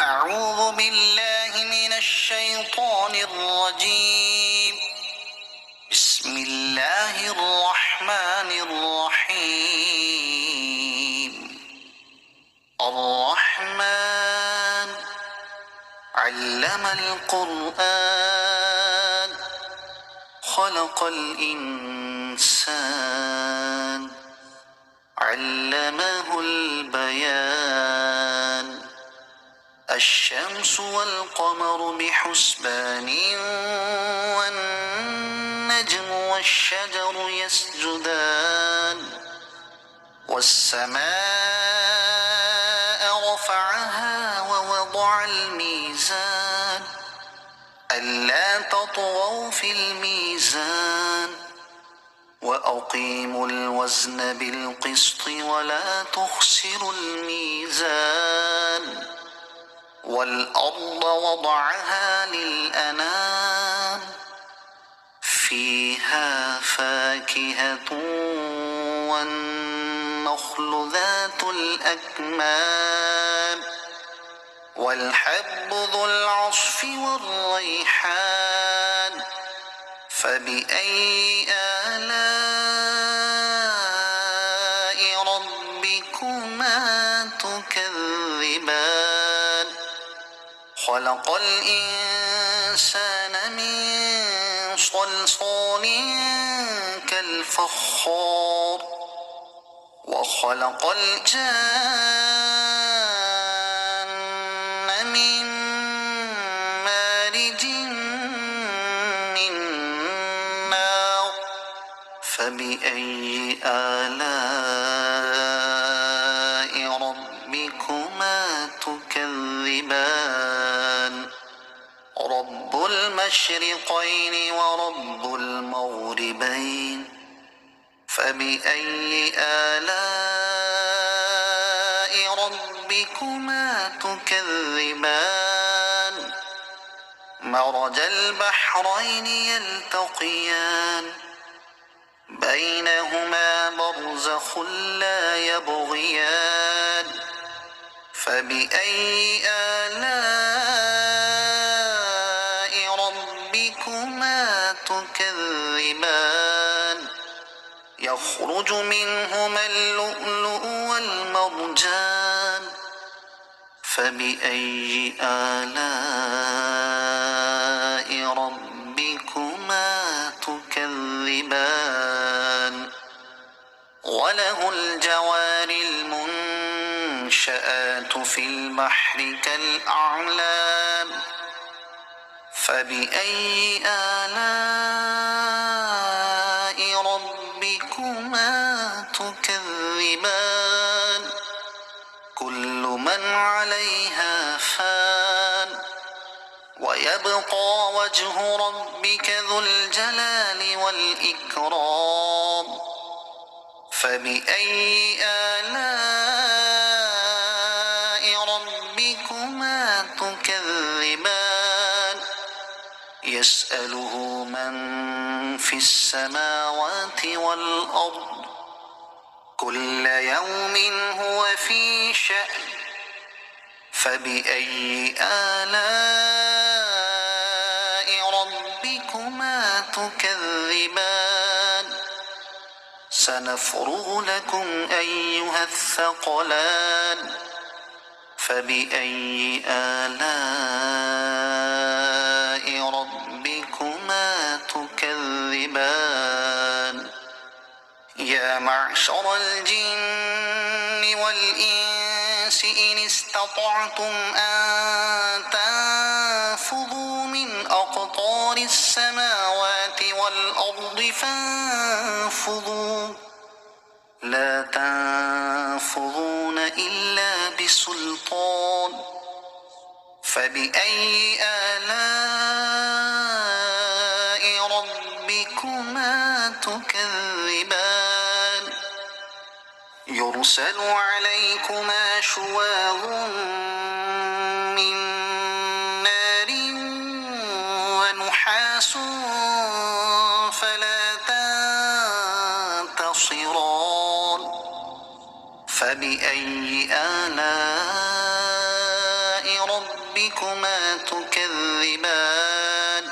أعوذ بالله من الشيطان الرجيم. بسم الله الرحمن الرحيم. الرحمن علم القرآن خلق الإنسان علمه البيان. الشمس والقمر بحسبان والنجم والشجر يسجدان والسماء رفعها ووضع الميزان ألا تطغوا في الميزان وأقيموا الوزن بالقسط ولا تخسروا الميزان. والأرض وضعها للأنام فيها فاكهة والنخل ذات الأكمام والحب ذو العصف والريحان. فبأي آلاء ربكما تكذبان؟ خلق الإنسان من صلصال كالفخار وخلق الجان من مارج من نار. فبأي آلاء ربكما تكذبان؟ رب المشرقين ورب المغربين. فبأي آلاء ربكما تكذبان؟ مرج البحرين يلتقيان بينهما برزخ لا يبغيان. فبأي آلاء ربكما تكذبان؟ يخرج منهما اللؤلؤ والمرجان. فبأي آلاء ربكما تكذبان؟ وله الجوار المنشآت في البحر كالأعلام. فبأي آلاء ربكما تكذبان؟ كل من عليها فان ويبقى وجه ربك ذو الجلال والإكرام. فبأي آلاء ربكما تكذبان؟ يسأله من في السماوات والأرض كل يوم هو في شأن. فبأي آلاء ربكما تكذبان؟ سنفرغ لكم أيها الثقلان. فبأي آلاء ربكما تكذبان؟ يا معشر الجن والإنس إن استطعتم أن تنفذوا من أقطار السماوات والأرض فانفذوا لا تنفذون إلا بسلطان. فبأي آلاء ربكما تكذبان؟ يرسل عليكما شواظ من نار ونحاس فلا تنتصران. فبأي آلاء ربكما تكذبان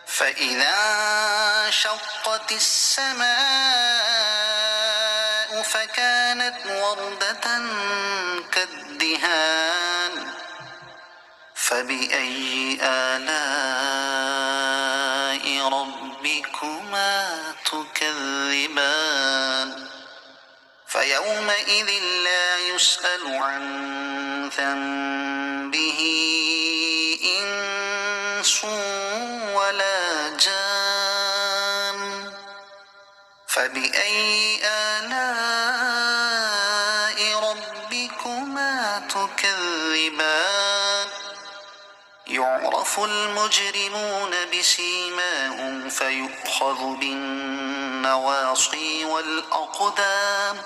فإذا انشقت السماء فكانت وردة كالدهان فبأي آلاء ربكما تكذبان فيومئذ لا يسأل عن ذنبه إنس ولا جان فبأي آلاء ربكما تكذبان يعرف المجرمون بسيماهم فيؤخذ بالنواصي والأقدام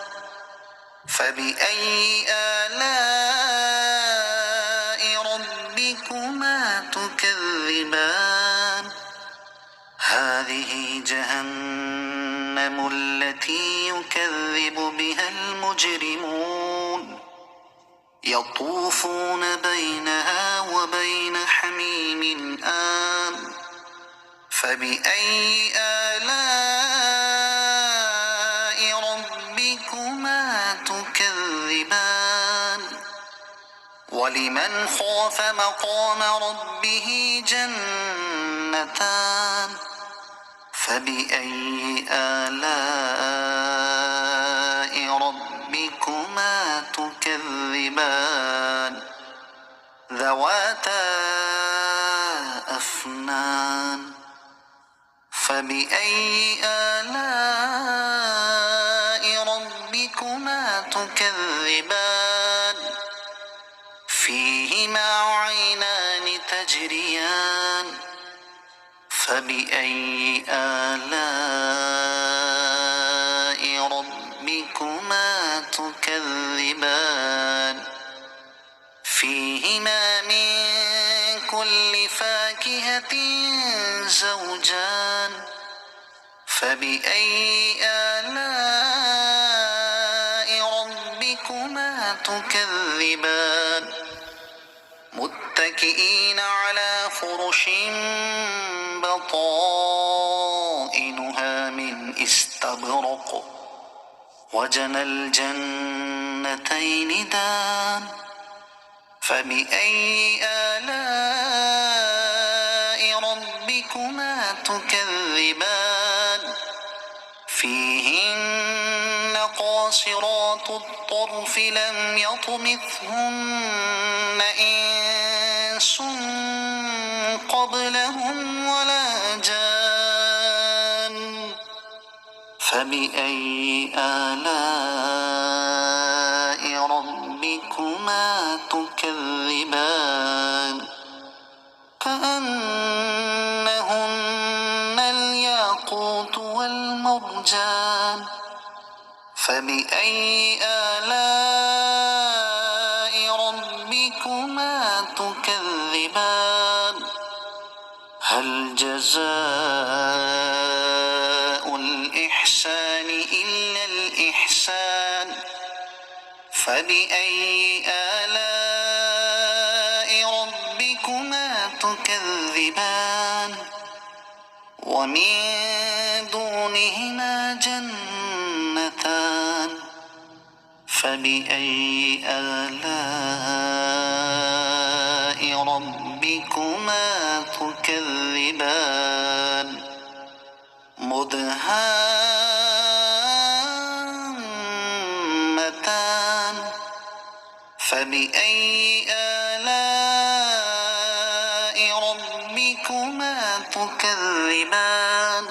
فبأي آلاء ربكما تكذبان هذه جهنم التي يكذب بها المجرمون يطوفون بينها وبين حميم آن فبأي آلاء ربكما تكذبان ولمن خاف مقام ربه جنتان فبأي آلاء ربكما تكذبان ذواتا أفنان فبأي آلاء ربكما تكذبان فيهما عينان تجريان فبأي آلاء ربكما تكذبان فيهما من كل فاكهة زوجان فبأي آلاء ربكما تكذبان متكئين على فرش بطائنها من استبرق وجنى الجنتين دان فبأي آلاء ربكما تكذبان فيهن قاصرات الطرف لم يطمثهن إنس قبلهم ولا جان فبأي آلاء ربكما تكذبان كأنهن الياقوت والمرجان فبأي آلاء ربكما تكذبان هل جزاء الإحسان إلا الإحسان فبأي آلاء ربكما تكذبان ومن دونهما جنتان فبأي آلاء ربكما تكذبان مدهامتان فبأي آلاء ربكما تكذبان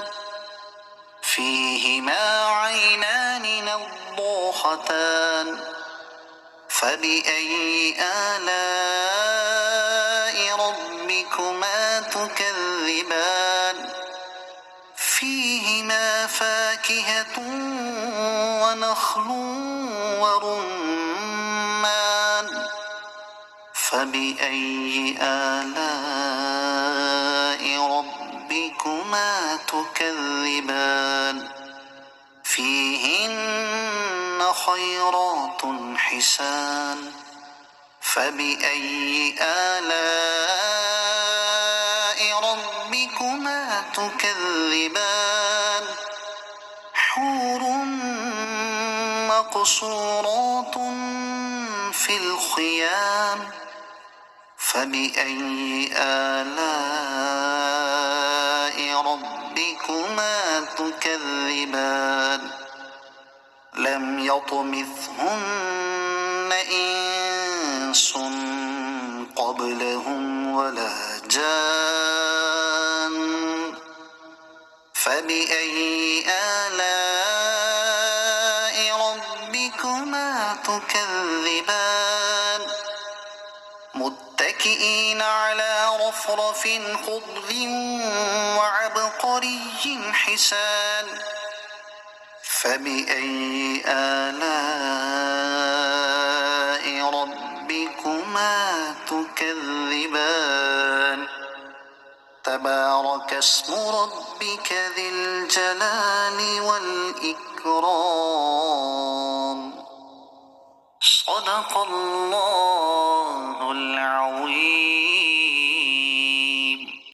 فيهما عينان نضاختان فبأي آلاء ربكما تكذبان فيهما فاكهة ونخل ورمان فبأي آلاء ربكما تكذبان فيهن خيرات حسان فبأي آلاء ربكما تكذبان حور مقصورات في الخيام فبأي آلاء ربكما تكذبان لم يطمثهن إنس قبلهم ولا جان فبأي آلاء ربكما تكذبان متكئين على رفرف خضر وعبقري حسان فبأي آلاء ربكما تكذبان تبارك اسم ربك ذي الجلال والإكرام صدق الله